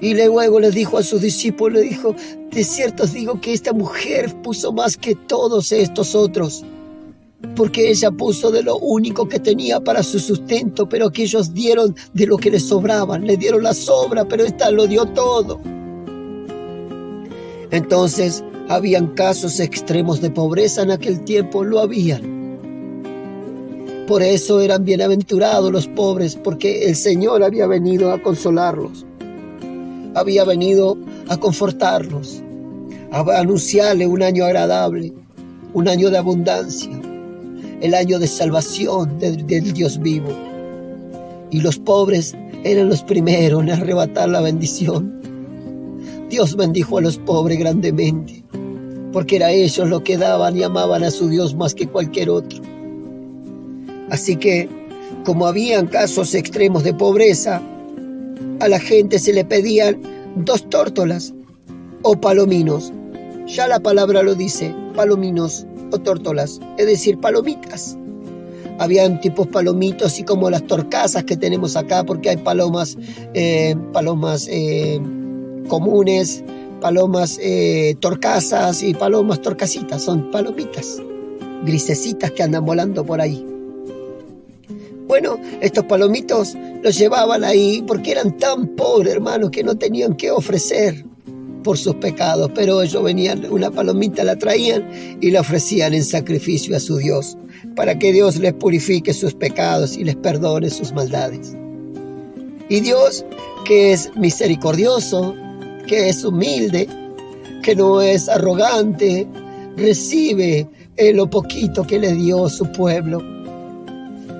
Y luego le dijo a sus discípulos, le dijo, de cierto os digo que esta mujer puso más que todos estos otros, porque ella puso de lo único que tenía para su sustento, pero aquellos dieron de lo que les sobraban, le dieron la sobra, pero esta lo dio todo. Entonces, habían casos extremos de pobreza en aquel tiempo, lo habían. Por eso eran bienaventurados los pobres, porque el Señor había venido a consolarlos. había venido a confortarlos, a anunciarle un año agradable, un año de abundancia, el año de salvación del Dios vivo. Y los pobres eran los primeros en arrebatar la bendición. Dios bendijo a los pobres grandemente, porque era ellos los que daban y amaban a su Dios más que cualquier otro. Así que, como habían casos extremos de pobreza, a la gente se le pedían 2 tórtolas o palominos. Ya la palabra lo dice, palominos o tórtolas, es decir, palomitas. Habían tipos palomitos, así como las torcasas que tenemos acá, porque hay palomas comunes, palomas torcasas y palomas torcasitas. Son palomitas grisecitas que andan volando por ahí. Bueno, estos palomitos los llevaban ahí porque eran tan pobres, hermanos, que no tenían que ofrecer por sus pecados, pero ellos venían, una palomita la traían y la ofrecían en sacrificio a su Dios, para que Dios les purifique sus pecados y les perdone sus maldades. Y Dios, que es misericordioso, que es humilde, que no es arrogante, recibe lo poquito que le dio su pueblo,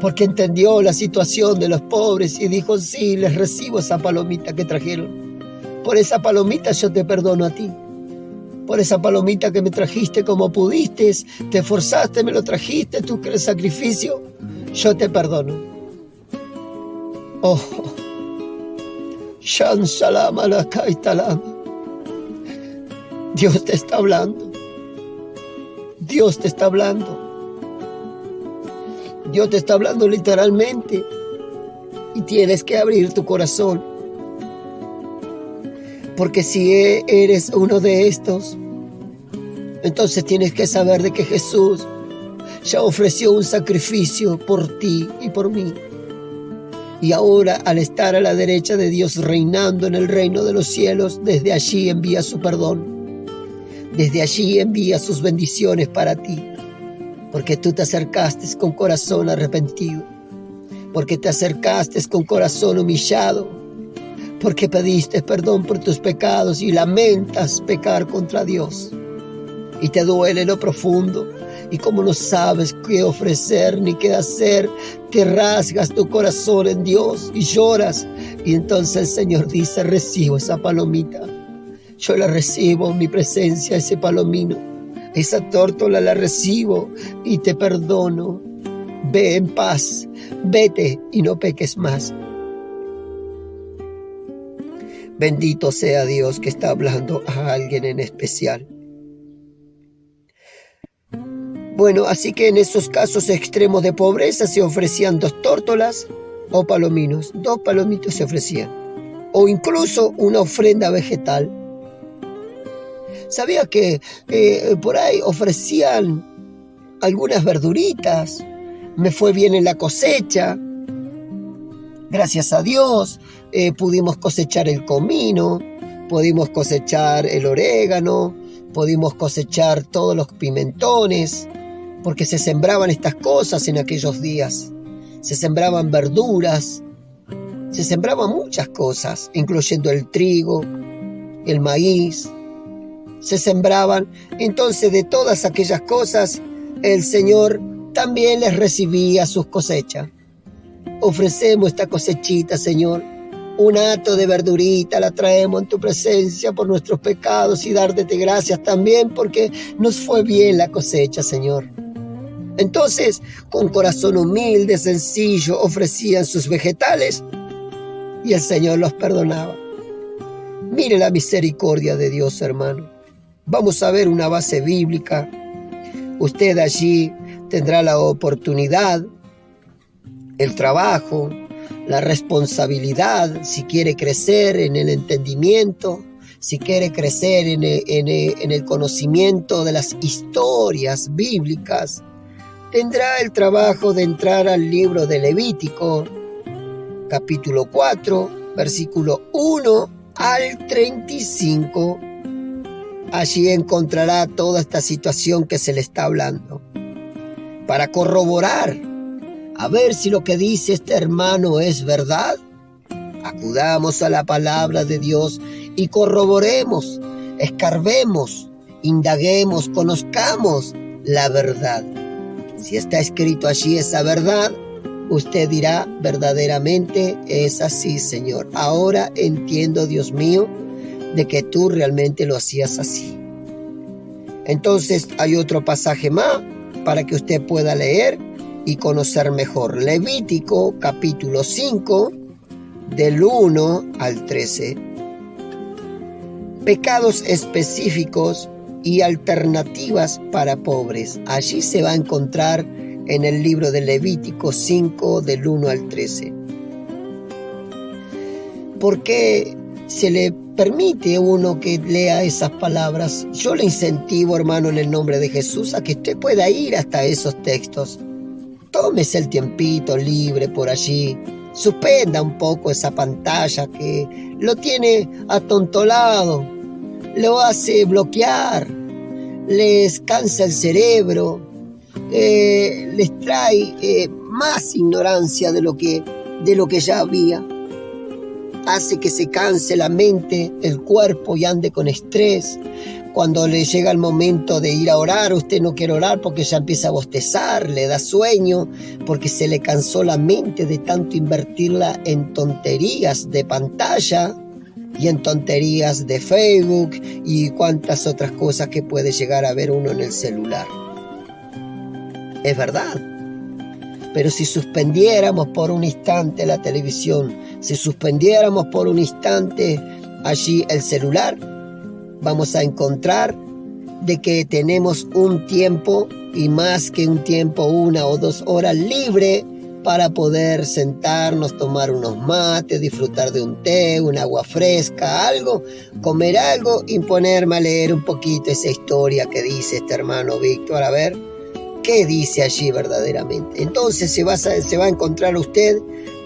porque entendió la situación de los pobres y dijo: sí, les recibo esa palomita que trajeron. Por esa palomita yo te perdono a ti. Por esa palomita que me trajiste como pudiste, te esforzaste, me lo trajiste, tú que el sacrificio, yo te perdono. Oh, Shan Salam Alakai Talam. Dios te está hablando. Dios te está hablando. Dios te está hablando literalmente. Y tienes que abrir tu corazón. Porque si eres uno de estos, entonces tienes que saber de que Jesús ya ofreció un sacrificio por ti y por mí. Y ahora, al estar a la derecha de Dios reinando en el reino de los cielos, desde allí envía su perdón. Desde allí envía sus bendiciones para ti. Porque tú te acercaste con corazón arrepentido. Porque te acercaste con corazón humillado. Porque pediste perdón por tus pecados y lamentas pecar contra Dios. Y te duele lo profundo. Y como no sabes qué ofrecer ni qué hacer, te rasgas tu corazón en Dios y lloras. Y entonces el Señor dice: recibo esa palomita. Yo la recibo en mi presencia, ese palomino. Esa tórtola la recibo y te perdono. Ve en paz, vete y no peques más. Bendito sea Dios que está hablando a alguien en especial. Bueno, así que en esos casos extremos de pobreza se ofrecían 2 tórtolas o palominos. 2 palomitos se ofrecían. O incluso una ofrenda vegetal. ¿Sabía que por ahí ofrecían algunas verduritas? Me fue bien en la cosecha. Gracias a Dios pudimos cosechar el comino, pudimos cosechar el orégano, pudimos cosechar todos los pimentones, porque se sembraban estas cosas en aquellos días. Se sembraban verduras, se sembraban muchas cosas, incluyendo el trigo, el maíz. Se sembraban, entonces de todas aquellas cosas, el Señor también les recibía sus cosechas. Ofrecemos esta cosechita, Señor, un hato de verdurita, la traemos en tu presencia por nuestros pecados y darte gracias también porque nos fue bien la cosecha, Señor. Entonces, con corazón humilde, sencillo, ofrecían sus vegetales y el Señor los perdonaba. Mire la misericordia de Dios, hermano. Vamos a ver una base bíblica. Usted allí tendrá la oportunidad, el trabajo, la responsabilidad, si quiere crecer en el entendimiento, si quiere crecer en el conocimiento de las historias bíblicas, tendrá el trabajo de entrar al libro de Levítico, capítulo 4, versículo 1 al 35. Allí encontrará toda esta situación que se le está hablando. Para corroborar, a ver si lo que dice este hermano es verdad, acudamos a la palabra de Dios y corroboremos, escarbemos, indaguemos, conozcamos la verdad. Si está escrito allí esa verdad, usted dirá, verdaderamente es así, Señor. Ahora entiendo, Dios mío, de que tú realmente lo hacías así. Entonces hay otro pasaje más para que usted pueda leer y conocer mejor. Levítico capítulo 5, del 1 al 13. Pecados específicos y alternativas para pobres. Allí se va a encontrar en el libro de Levítico 5, del 1 al 13. ¿Por qué se le permite a uno que lea esas palabras? Yo le incentivo, hermano, en el nombre de Jesús, a que usted pueda ir hasta esos textos. Tómese el tiempito libre por allí. Suspenda un poco esa pantalla que lo tiene atontolado, lo hace bloquear, les cansa el cerebro, les trae más ignorancia de lo que ya había. Hace que se canse la mente, el cuerpo y ande con estrés. Cuando le llega el momento de ir a orar, usted no quiere orar porque ya empieza a bostezar, le da sueño, porque se le cansó la mente de tanto invertirla en tonterías de pantalla y en tonterías de Facebook y cuantas otras cosas que puede llegar a ver uno en el celular. Es verdad. Pero si suspendiéramos por un instante la televisión, si suspendiéramos por un instante allí el celular, vamos a encontrar de que tenemos un tiempo, y más que un tiempo, 1 o 2 horas libre para poder sentarnos, tomar unos mates, disfrutar de un té, un agua fresca, algo, comer algo y ponerme a leer un poquito esa historia que dice este hermano Víctor, a ver qué dice allí verdaderamente. Entonces se va a encontrar usted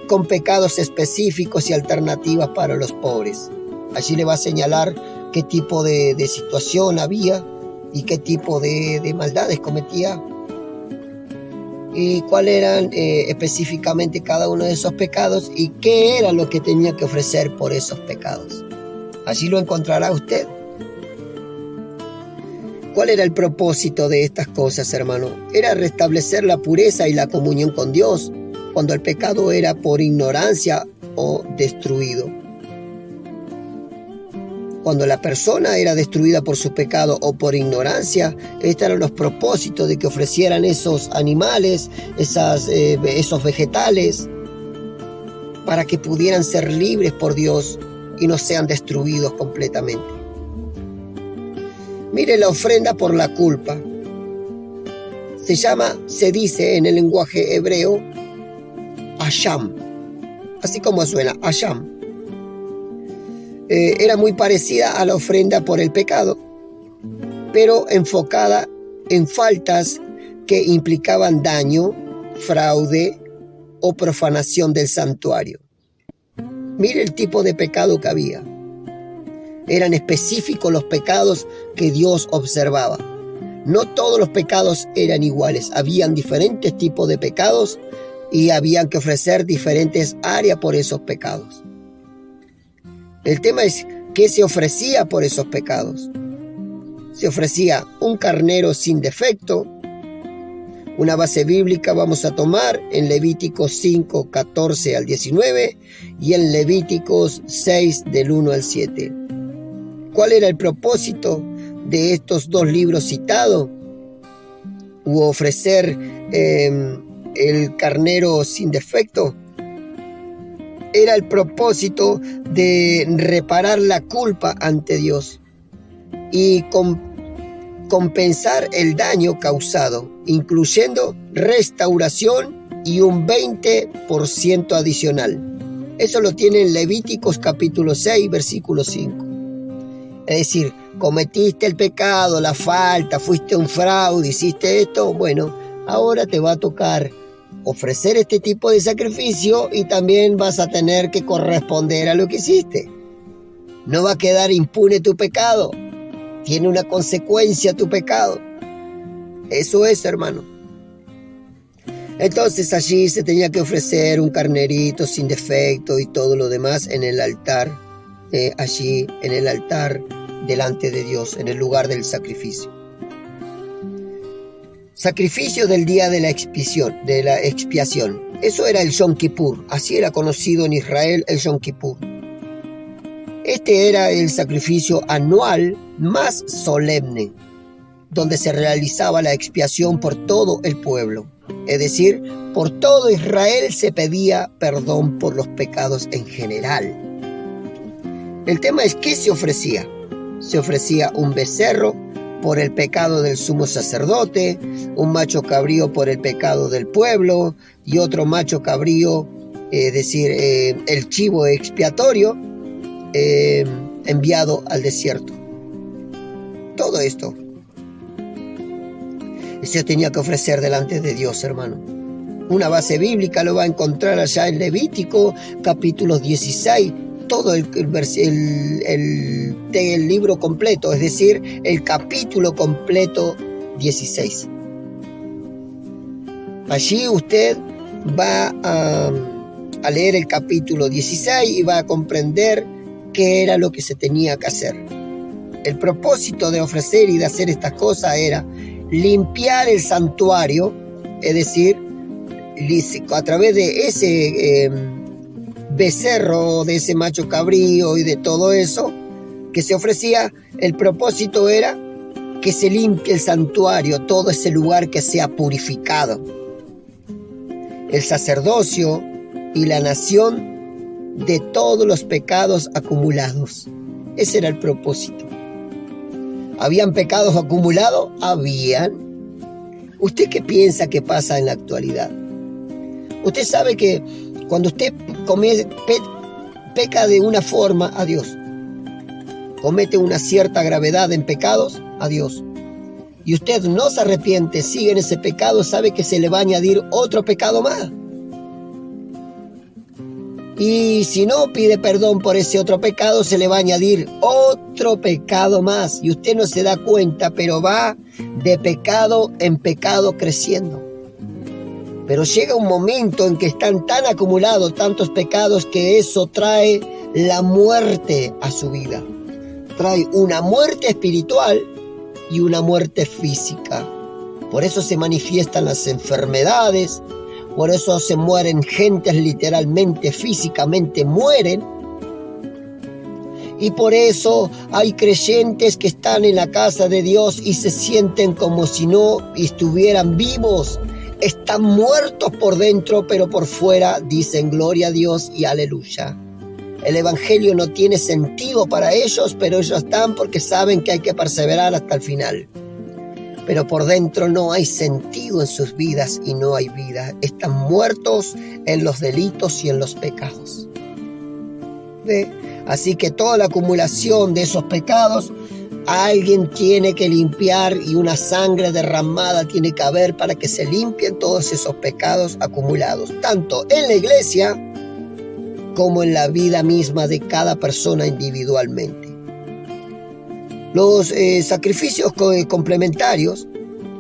con pecados específicos y alternativas para los pobres. Allí le va a señalar qué tipo de situación había y qué tipo de maldades cometía y cuáles eran específicamente cada uno de esos pecados y qué era lo que tenía que ofrecer por esos pecados. Allí lo encontrará usted. ¿Cuál era el propósito de estas cosas, hermano? Era restablecer la pureza y la comunión con Dios cuando el pecado era por ignorancia o destruido. Cuando la persona era destruida por su pecado o por ignorancia, estos eran los propósitos de que ofrecieran esos animales, esos vegetales, para que pudieran ser libres por Dios y no sean destruidos completamente. Mire la ofrenda por la culpa. Se dice en el lenguaje hebreo, Asham, así como suena, Asham. Era muy parecida a la ofrenda por el pecado, pero enfocada en faltas que implicaban daño, fraude o profanación del santuario. Mire el tipo de pecado que había. Eran específicos los pecados que Dios observaba. No todos los pecados eran iguales. Habían diferentes tipos de pecados y habían que ofrecer diferentes áreas por esos pecados. El tema es qué se ofrecía por esos pecados. Se ofrecía un carnero sin defecto. Una base bíblica vamos a tomar en Levíticos 5, 14 al 19 y en Levíticos 6, del 1 al 7. ¿Cuál era el propósito de estos dos libros citados? ¿U ofrecer el carnero sin defecto? Era el propósito de reparar la culpa ante Dios y compensar el daño causado, incluyendo restauración y un 20% adicional. Eso lo tiene en Levíticos capítulo 6, versículo 5. Es decir, cometiste el pecado, la falta, fuiste un fraude, hiciste esto, bueno, ahora te va a tocar ofrecer este tipo de sacrificio y también vas a tener que corresponder a lo que hiciste. No va a quedar impune tu pecado. Tiene una consecuencia tu pecado. Eso es, hermano. Entonces allí se tenía que ofrecer un carnerito sin defecto y todo lo demás en el altar allí en el altar delante de Dios, en el lugar del sacrificio. Sacrificio del día de la expiación. Eso era el Yom Kippur, así era conocido en Israel el Yom Kippur. Este era el sacrificio anual más solemne, donde se realizaba la expiación por todo el pueblo. Es decir, por todo Israel se pedía perdón por los pecados en general. El tema es ¿qué se ofrecía? Se ofrecía un becerro por el pecado del sumo sacerdote, un macho cabrío por el pecado del pueblo y otro macho cabrío, es decir, el chivo expiatorio enviado al desierto. Todo esto se tenía que ofrecer delante de Dios, hermano. Una base bíblica lo va a encontrar allá en Levítico, capítulo 16, todo el libro completo, es decir, el capítulo completo 16. Allí usted va a leer el capítulo 16 y va a comprender qué era lo que se tenía que hacer. El propósito de ofrecer y de hacer estas cosas era limpiar el santuario, es decir, a través de ese becerro, de ese macho cabrío y de todo eso que se ofrecía, el propósito era que se limpie el santuario, todo ese lugar que sea purificado. El sacerdocio y la nación de todos los pecados acumulados. Ese era el propósito. ¿Habían pecados acumulados? Habían. ¿Usted qué piensa que pasa en la actualidad? Usted sabe que cuando usted peca de una forma a Dios, comete una cierta gravedad en pecados a Dios, y usted no se arrepiente, sigue en ese pecado, sabe que se le va a añadir otro pecado más. Y si no pide perdón por ese otro pecado, se le va a añadir otro pecado más. Y usted no se da cuenta, pero va de pecado en pecado creciendo. Pero llega un momento en que están tan acumulados tantos pecados que eso trae la muerte a su vida. Trae una muerte espiritual y una muerte física. Por eso se manifiestan las enfermedades. Por eso se mueren gentes literalmente, físicamente mueren. Y por eso hay creyentes que están en la casa de Dios y se sienten como si no estuvieran vivos. Están muertos por dentro, pero por fuera dicen gloria a Dios y aleluya. El evangelio no tiene sentido para ellos, pero ellos están porque saben que hay que perseverar hasta el final. Pero por dentro no hay sentido en sus vidas y no hay vida. Están muertos en los delitos y en los pecados. ¿Ve? Así que toda la acumulación de esos pecados, alguien tiene que limpiar y una sangre derramada tiene que haber para que se limpien todos esos pecados acumulados, tanto en la iglesia como en la vida misma de cada persona individualmente. Los sacrificios complementarios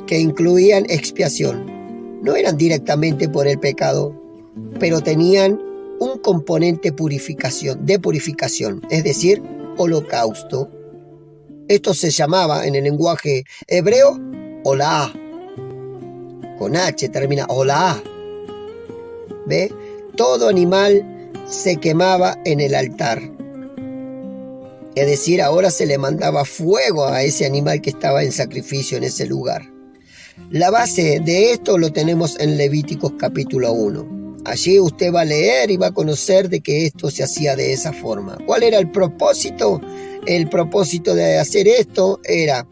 que incluían expiación no eran directamente por el pecado, pero tenían un componente de purificación, es decir, holocausto. Esto se llamaba en el lenguaje hebreo olá, con H termina olá. ¿Ve? Todo animal se quemaba en el altar. Es decir, ahora se le mandaba fuego a ese animal que estaba en sacrificio en ese lugar. La base de esto lo tenemos en Levíticos capítulo 1. Allí usted va a leer y va a conocer de que esto se hacía de esa forma. ¿Cuál era el propósito? El propósito de hacer esto era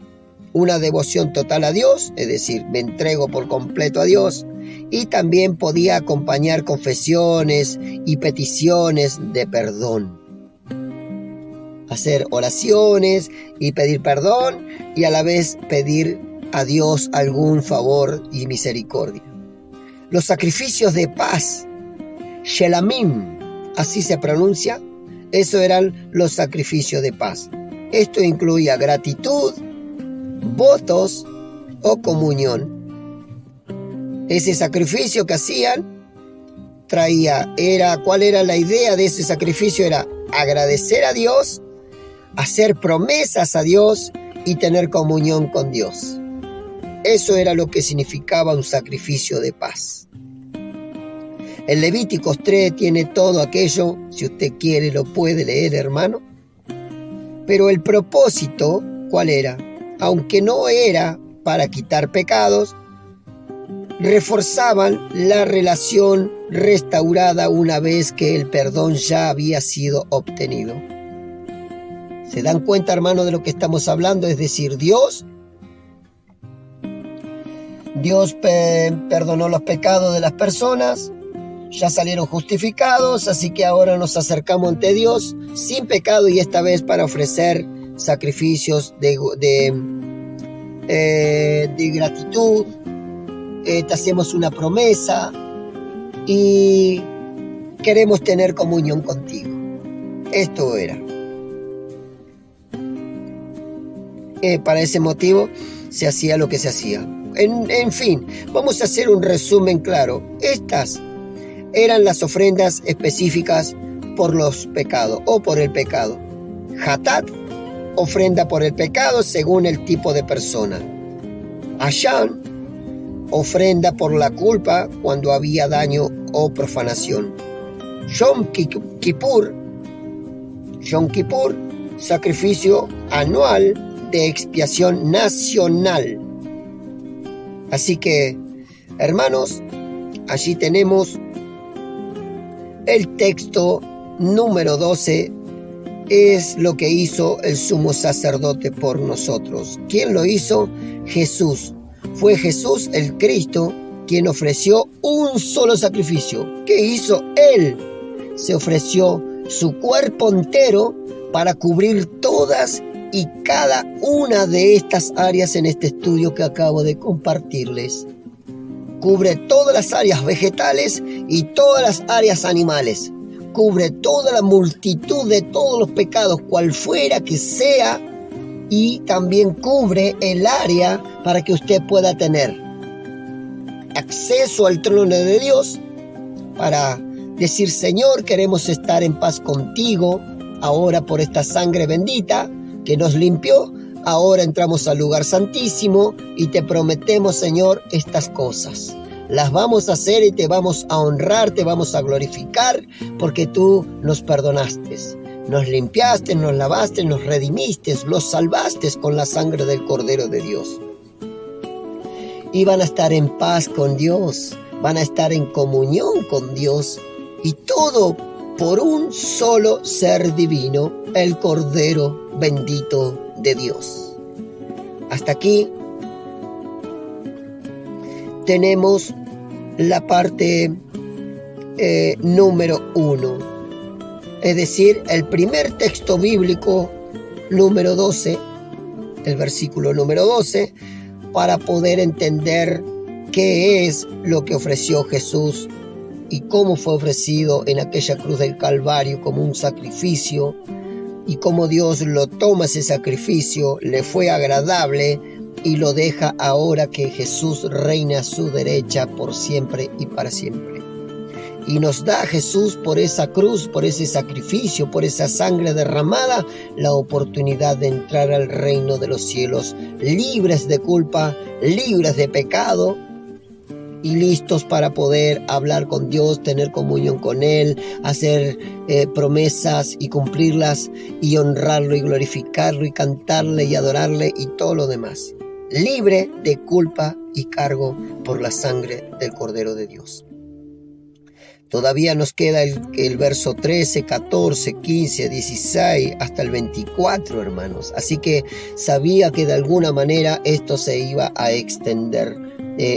una devoción total a Dios, es decir, me entrego por completo a Dios, y también podía acompañar confesiones y peticiones de perdón. Hacer oraciones y pedir perdón y a la vez pedir a Dios algún favor y misericordia. Los sacrificios de paz, Shelamim, así se pronuncia, eso eran los sacrificios de paz. Esto incluía gratitud, votos o comunión. Ese sacrificio que hacían ¿cuál era la idea de ese sacrificio? Era agradecer a Dios, hacer promesas a Dios y tener comunión con Dios. Eso era lo que significaba un sacrificio de paz. El Levíticos 3 tiene todo aquello, si usted quiere lo puede leer, hermano. Pero el propósito, ¿cuál era? Aunque no era para quitar pecados, reforzaban la relación restaurada una vez que el perdón ya había sido obtenido. ¿Se dan cuenta, hermano, de lo que estamos hablando? Es decir, Dios perdonó los pecados de las personas, ya salieron justificados, así que ahora nos acercamos ante Dios sin pecado y esta vez para ofrecer sacrificios de gratitud. Te hacemos una promesa y queremos tener comunión contigo. Esto era. Para ese motivo se hacía lo que se hacía. En fin, vamos a hacer un resumen claro. Estas eran las ofrendas específicas por los pecados o por el pecado. Hatat, ofrenda por el pecado según el tipo de persona. Ashan, ofrenda por la culpa cuando había daño o profanación. Yom Kippur, sacrificio anual de expiación nacional. Así que, hermanos, allí tenemos el texto número 12, es lo que hizo el sumo sacerdote por nosotros. ¿Quién lo hizo? Jesús. Fue Jesús el Cristo quien ofreció un solo sacrificio. ¿Qué hizo Él? Se ofreció su cuerpo entero para cubrir todas y cada una de estas áreas en este estudio que acabo de compartirles. Cubre todas las áreas vegetales y todas las áreas animales. Cubre toda la multitud de todos los pecados, cual fuera que sea, y también cubre el área para que usted pueda tener acceso al trono de Dios para decir: Señor, queremos estar en paz contigo ahora por esta sangre bendita que nos limpió. Ahora entramos al lugar santísimo y te prometemos, Señor, estas cosas. Las vamos a hacer y te vamos a honrar, te vamos a glorificar, porque tú nos perdonaste, nos limpiaste, nos lavaste, nos redimiste, los salvaste con la sangre del Cordero de Dios. Y van a estar en paz con Dios, van a estar en comunión con Dios, y todo por un solo ser divino, el Cordero bendito de Dios. Hasta aquí tenemos la parte número 1, es decir, el primer texto bíblico número 12, el versículo número 12, para poder entender qué es lo que ofreció Jesús y cómo fue ofrecido en aquella cruz del Calvario como un sacrificio, y cómo Dios lo toma ese sacrificio, le fue agradable y lo deja ahora que Jesús reina a su derecha por siempre y para siempre. Y nos da Jesús por esa cruz, por ese sacrificio, por esa sangre derramada, la oportunidad de entrar al reino de los cielos, libres de culpa, libres de pecado, y listos para poder hablar con Dios, tener comunión con Él, hacer promesas y cumplirlas, y honrarlo y glorificarlo y cantarle y adorarle y todo lo demás. Libre de culpa y cargo por la sangre del Cordero de Dios. Todavía nos queda el verso 13, 14, 15, 16 hasta el 24, hermanos. Así que sabía que de alguna manera esto se iba a extender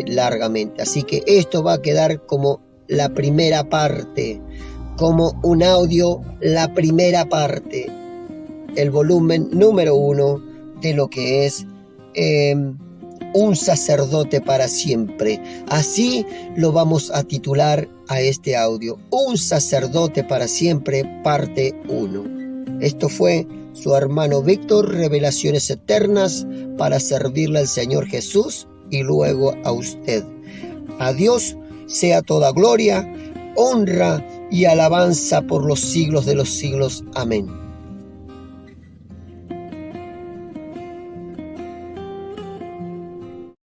largamente. Así que esto va a quedar como la primera parte, como un audio, la primera parte, el volumen número 1 de lo que es un sacerdote para siempre. Así lo vamos a titular a este audio: Un sacerdote para siempre, parte 1. Esto fue su hermano Víctor, Revelaciones Eternas para servirle al Señor Jesús y luego a usted. A Dios sea toda gloria, honra y alabanza por los siglos de los siglos. Amén.